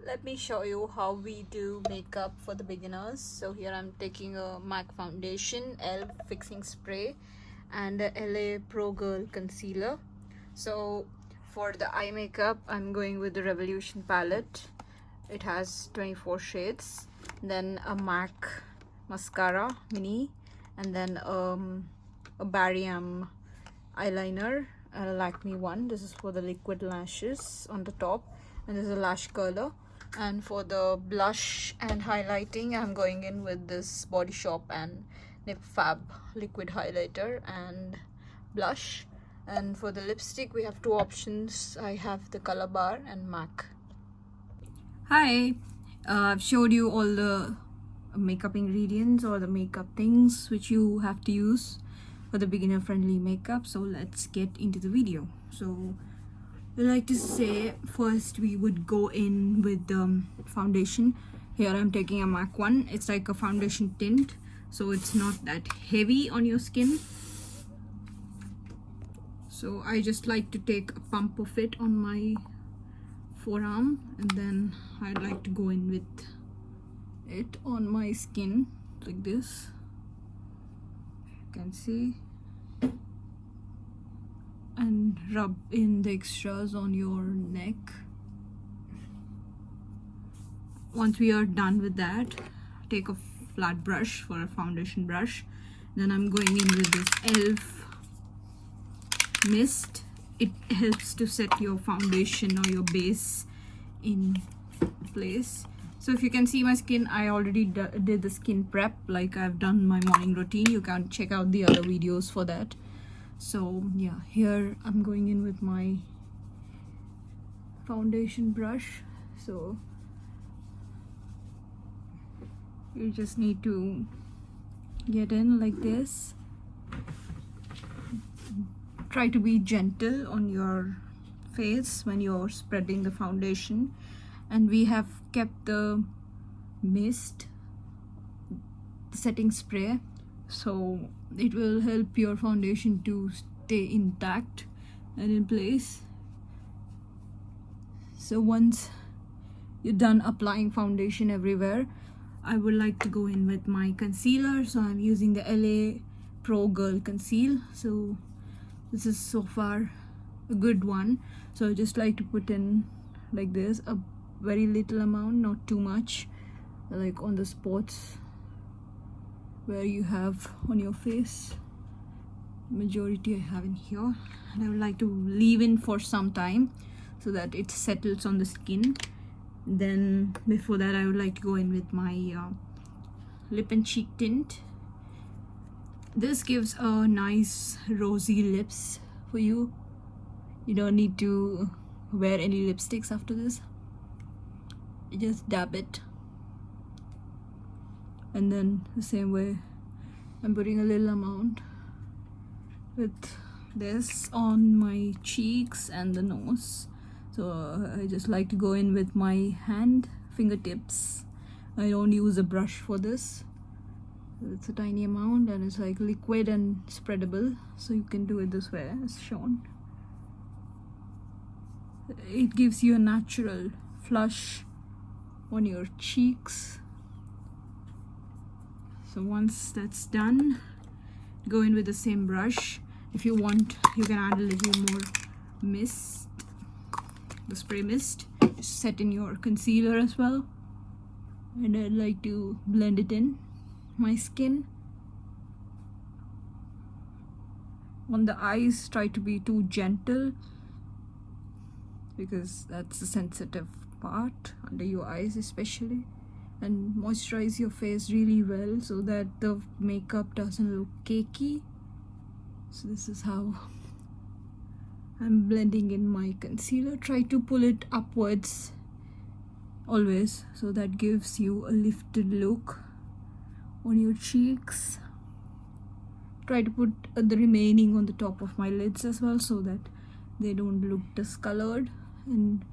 Let me show you how we do makeup for the beginners. So here I'm taking a MAC foundation, ELF fixing spray and a LA Pro Girl concealer. So for the eye makeup, I'm going with the Revolution palette. It has 24 shades. Then a MAC mascara mini, and then a Barry eyeliner, a Lakme one. This is for the liquid lashes on the top, and this is a lash curler. And for the blush and highlighting, I'm going in with this Body Shop and Nip Fab liquid highlighter and blush. And for the lipstick, we have two options. I have the Color Bar and MAC. Hi, I've showed you all the makeup ingredients or the makeup things which you have to use for the beginner friendly makeup. So let's get into the video. So I like to say first we would go in with the foundation. Here I'm taking a MAC one. It's like a foundation tint, so it's not that heavy on your skin. So I just like to take a pump of it on my forearm, and then I'd like to go in with it on my skin like this. You can see, and rub in the extras on your neck. Once we are done with that, take a flat brush for a foundation brush. Then I'm going in with this ELF mist. It helps to set your foundation or your base in place. So if you can see my skin, I already did the skin prep, like I've done my morning routine. You can check out the other videos for that. So yeah, here I'm going in with my foundation brush. So you just need to get in like this. Try to be gentle on your face when you're spreading the foundation. And we have kept the mist, the setting spray, so it will help your foundation to stay intact and in place. So once you're done applying foundation everywhere, I would like to go in with my concealer. So I'm using the LA Pro Girl Conceal. So this is so far a good one. So I just like to put in like this, a very little amount, not too much, like on the spots where you have on your face. Majority I have in here, and I would like to leave in for some time so that it settles on the skin. Then before that, I would like to go in with my lip and cheek tint. This gives a nice rosy lips for you. You don't need to wear any lipsticks after this. You just dab it, and then the same way I'm putting a little amount with this on my cheeks and the nose. So I just like to go in with my hand fingertips. I don't use a brush for this. It's a tiny amount, and it's like liquid and spreadable, so you can do it this way as shown. It gives you a natural flush on your cheeks. So once that's done, go in with the same brush. If you want, you can add a little more mist, the spray mist. Just set in your concealer as well, and I'd like to blend it in my skin. On the eyes, try to be too gentle, because that's the sensitive part under your eyes especially. And moisturize your face really well so that the makeup doesn't look cakey. So this is how I'm blending in my concealer. Try to pull it upwards always, so that gives you a lifted look on your cheeks. Try to put the remaining on the top of my lids as well, so that they don't look discolored and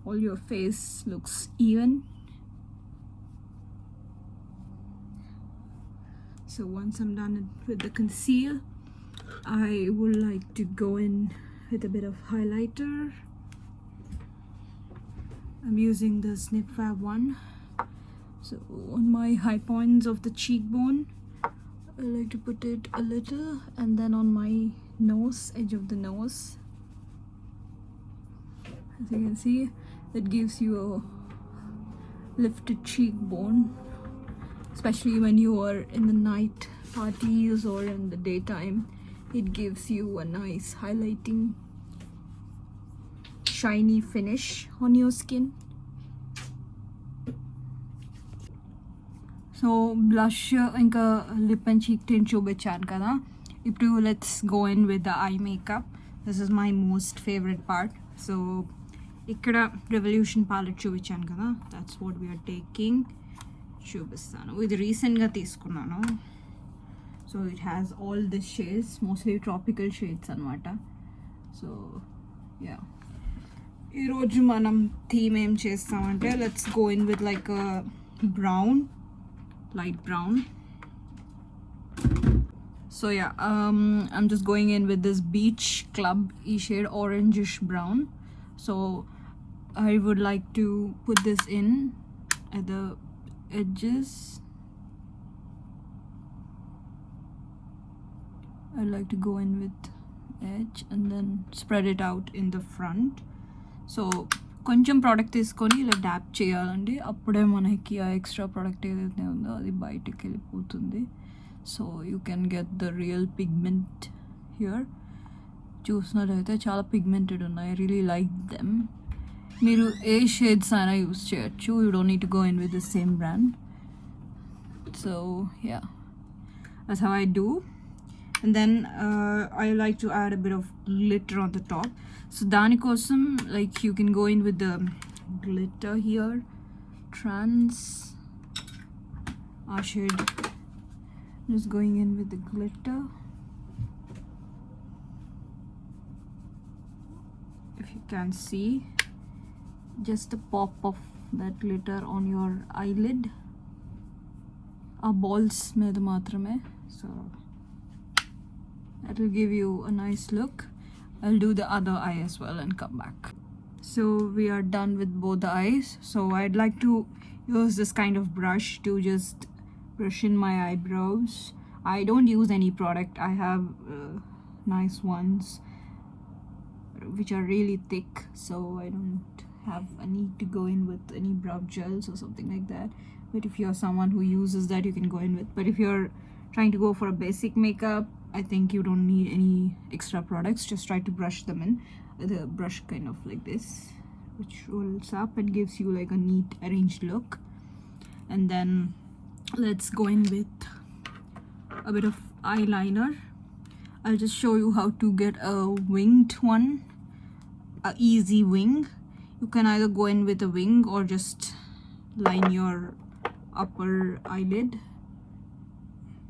all your face looks even. So once I'm done with the conceal, I would like to go in with a bit of highlighter. I'm using the Snip Fab one. So on my high points of the cheekbone, I like to put it a little, and then on my nose, edge of the nose. As you can see, that gives you a lifted cheekbone, especially when you are in the night parties or in the daytime. It gives you a nice highlighting, shiny finish on your skin. So blush inka lip and cheek tint చూపించాను కదా. ఇప్పుడు let's go in with the eye makeup. This is my most favorite part. So ఇక్కడ revolution palette చూపించాను కదా, that's what we are taking. చూపిస్తాను, ఇది రీసెంట్గా తీసుకున్నాను. So it has all the shades, mostly tropical shades అనమాట. So yeah, ఈరోజు మనం థీమ్ ఏం చేస్తామంటే, let's go in with like a brown, light brown. So yeah, I'm just going in with this Beach Club e shade orangish brown. So I would like to put this in at the edges. I like to go in with edge and then spread it out in the front. So కొంచెం product తీసుకొని ఇలా DAP చేయాలండి, అప్పుడే మనకి ఆ extra product ఏదైతే ఉందో అది బయటకు వెళ్ళిపోతుంది. So you can get the real pigment here. చూసినట్లయితే చాలా పిగ్మెంటెడ్ ఉన్నాయి, రియలీ లైక్ దెమ్. మీరు ఏ షేడ్స్ అయినా యూస్ చేయొచ్చు, you don't need to go in with the same brand. So yeah, that's how I do. And then I like to add a bit of glitter on the top. So దానికోసం like you can go in with the glitter here, trans shade. Just going in with the glitter. If you can see, just a pop of that glitter on your eyelid, balls మీద మాత్రమే. So that will give you a nice look. I'll do the other eye as well and come back. So we are done with both the eyes. So I'd like to use this kind of brush to just brush in my eyebrows. I don't use any product. I have nice ones which are really thick, so I don't have a need to go in with any brow gels or something like that. But if you're someone who uses that, you can go in with. But if you're trying to go for a basic makeup, I think you don't need any extra products. Just try to brush them in. The brush kind of like this, which rolls up and gives you like a neat arranged look. And then let's go in with a bit of eyeliner. I'll just show you how to get a winged one, a easy wing. You can either go in with a wing or just line your upper eyelid.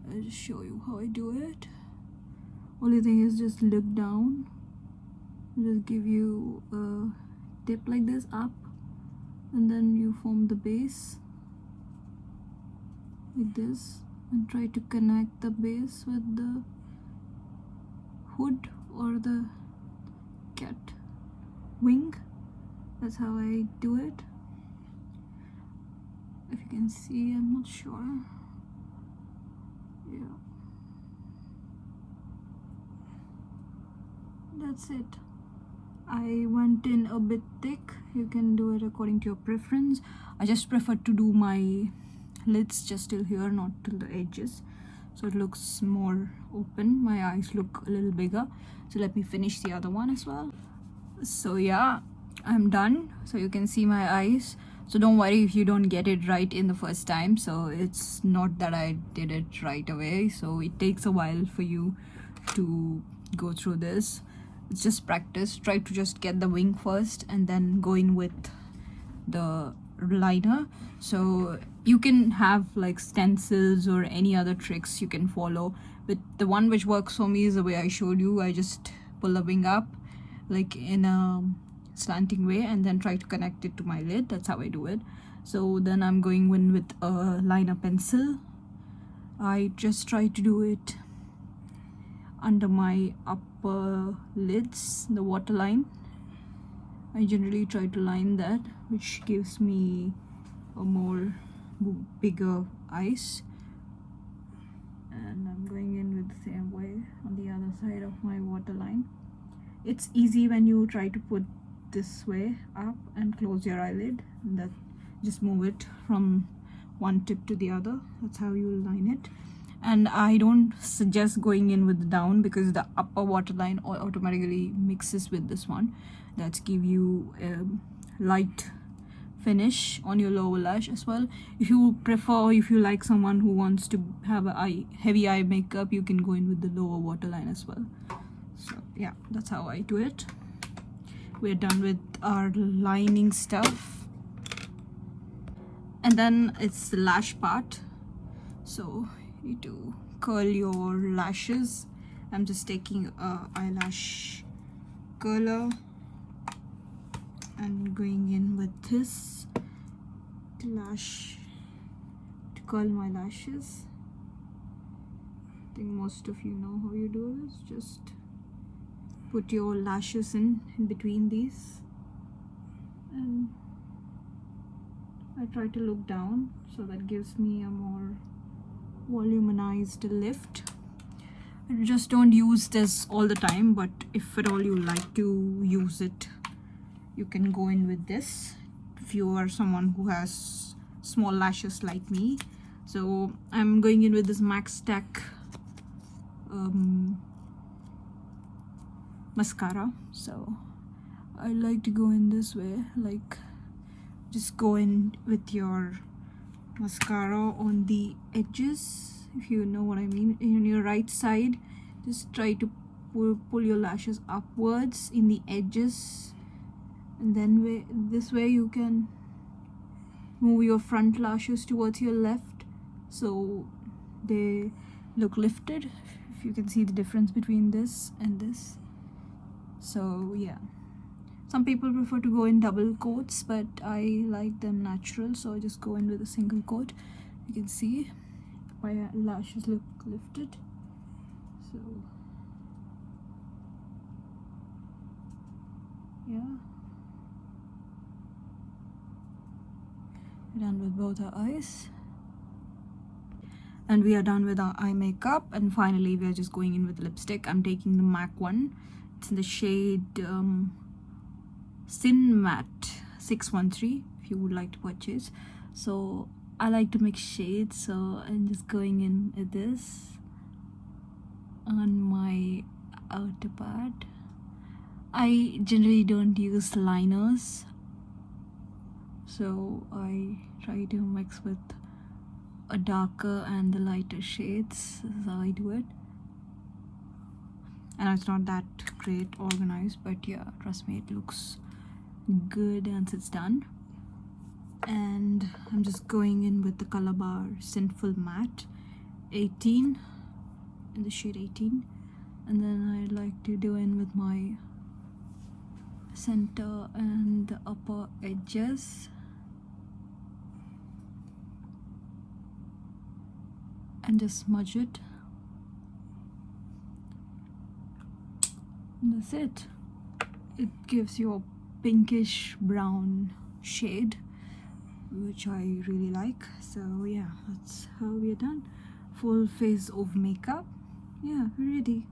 I'll just show you how I do it. Only thing is just look down, just give you a tip like this up, and then you form the base like this and try to connect the base with the hood or the cat wing. That's how I do it. If you can see, I'm not sure. Yeah, that's it. I went in a bit thick. You can do it according to your preference. I just prefer to do my lids just till here, not till the edges, so it looks more open. My eyes look a little bigger, so let me finish the other one as well. So yeah, I'm done. So you can see my eyes. So don't worry if you don't get it right in the first time. So it's not that I did it right away. So it takes a while for you to go through this. It's just practice. Try to just get the wing first and then go in with the liner. So you can have like stencils or any other tricks you can follow, but the one which works for me is the way I showed you. I just pull the wing up like in a slanting way and then try to connect it to my lid. That's how I do it. So then I'm going in with a liner pencil. I just try to do it under my upper lids, the waterline, I generally try to line that, which gives me a more bigger eyes. And I'm going in with the same way on the other side of my waterline. It's easy when you try to put this way up and close your eyelid, that just move it from one tip to the other. That's how you line it. And I don't suggest going in with the down, because the upper waterline automatically mixes with this one. That's give you a light finish on your lower lash as well. If you prefer, if you like someone who wants to have a heavy eye makeup, you can go in with the lower waterline as well. So yeah, that's how I do it. We're done with our lining stuff, and then it's the lash part. So you need to curl your lashes. I'm just taking a eyelash curler and going in with this lash to curl my lashes. I think most of you know how you do this. Just put your lashes in between these, and I try to look down, so that gives me a more voluminized lift. I just don't use this all the time, but if at all you like to use it, you can go in with this if you are someone who has small lashes like me. So I'm going in with this MAC Stack mascara. So I like to go in this way, like just go in with your mascara on the edges, if you know what I mean, in your right side. Just try to pull your lashes upwards in the edges, and then this way you can move your front lashes towards your left, so they look lifted. If you can see the difference between this and this. So yeah, some people prefer to go in double coats, but I like them natural, so I just go in with a single coat. You can see my lashes look lifted. So yeah, we're done with both our eyes, and we are done with our eye makeup. And finally we are just going in with lipstick. I'm taking the MAC one. It's in the shade Sin Matte 613 if you would like to purchase. So I like to mix shades, so I'm just going in with this on my outer part. I generally don't use liners, so I try to mix with a darker and the lighter shades. This is how I do it. And it's not that great organized, but yeah, trust me, it looks good once it's done. And I'm just going in with the Color Bar Sinful Matte 18, in the shade 18. And then I like to do in with my center and the upper edges, and just smudge it. And that's it. It gives you a pinkish brown shade, which I really like. So yeah, that's how we're done. Full face of makeup. Yeah, we're ready.